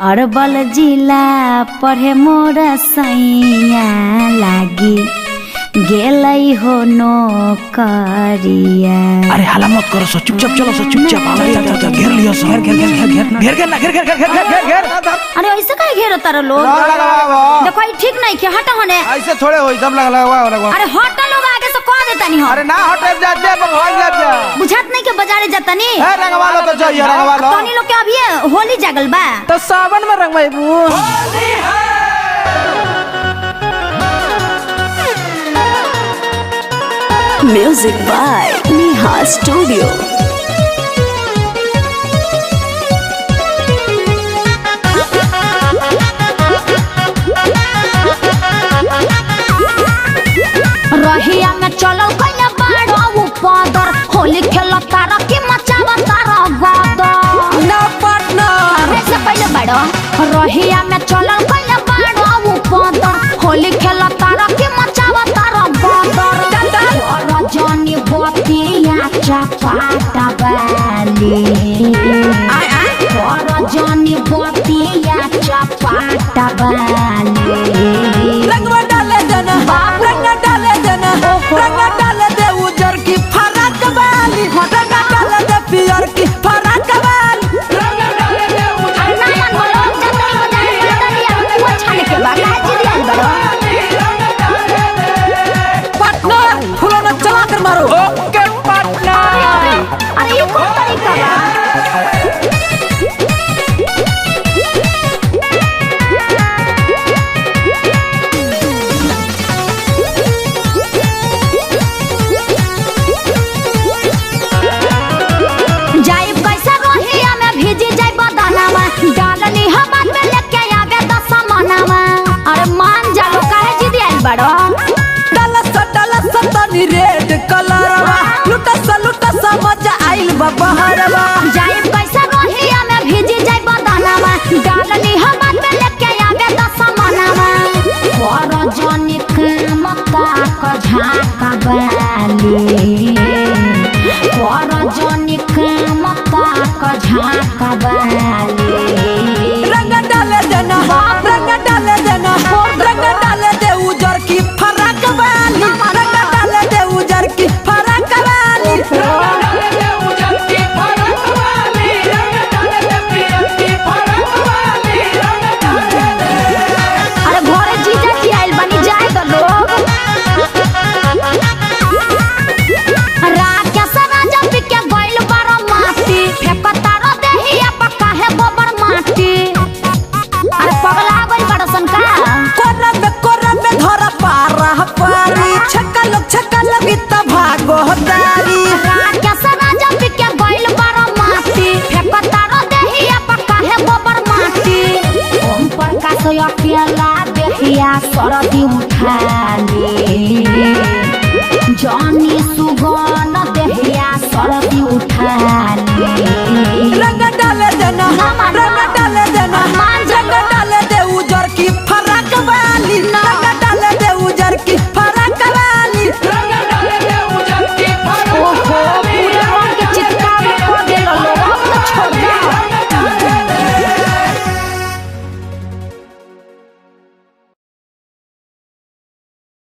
Herbal जिला पढ़े मोर सैया लागी गेलै हो नौकरिया। अरे हाला मत करो सो, चुपचाप चलो सो, चुपचाप घेर लियो सो, घेर ना, घेर। अरे ऐसे काहे घेरो तारो लोग? देखो ई ठीक नहीं के हटा होने। ऐसे थोड़े होई सब लगवा। अरे हटा लोग आगे से कह देता नहीं हो। अरे ना हटे जा दे भगवान जा। बुझात नहीं के बाजारे जाता नहीं। ए रंगवा लो तो चाहिए रंगवा लो। तनी लोग के अभी होली जागल बा तो सावन में रंगवाइबू। होली है। Music by Neha Studio. रहिया में चलो कइला बाड़ो ऊपर होली खेल तारा के मचावा तारा गदर ना पार्टनर ऐसे पहले बाड़ो रहिया में चलो कइला बाड़ो ऊपर होली खेल तारा के मचावा तारा गदर रजनी बतिया चपाटा बाली रजनी बतिया चपाटा बाली रंगवा डाले देना, रंग डाले देना, रंग डाले दे उजर की फराक वाली, रंग डाले दे पियर की फराक वाली। पार्टनर फुलो न चला कर मारो। ओके पार्टनर। अरे ये कौन तरीका बा? जाइब कैसा रोहिया में भीजी जाइब बदनामा डालनी हमार में लेके आवे दस मनामा। अरे मान जा लो काहे जिद आइल बड़ो? डलस तनी रेड कलरवा, लुटस मजा आइल बा बहरवा। जाइब कैसा रोहिया में भीजी जाइब बदनामा डालनी हमार में लेके आवे दस मनामा। कर जनी काम ताक झाका बाली कर जनी काम ताक झाका बाली। रंग डाले देना, रंग डाले देना, रंग डाले दे उजर की फराक वाली, रंग डाले दे उजर की फराक वाली। अरे घरे जीजा जी आइल बनी जाए तो लोग राकेश राजा पिके गइल बारो माटी फेकता रो देहिया पक्का है गोबर माटी। अरे पगला गइल बड़ो सन का कोरा में धरा पारा पारी, छक्का लगी त भागो तारी। राकेश राजा पिके गइल बारो माटी फेकता रो देहिया पक्का है गोबर माटी। ओम प्रकाश अकेला देहिया सरदी उठाली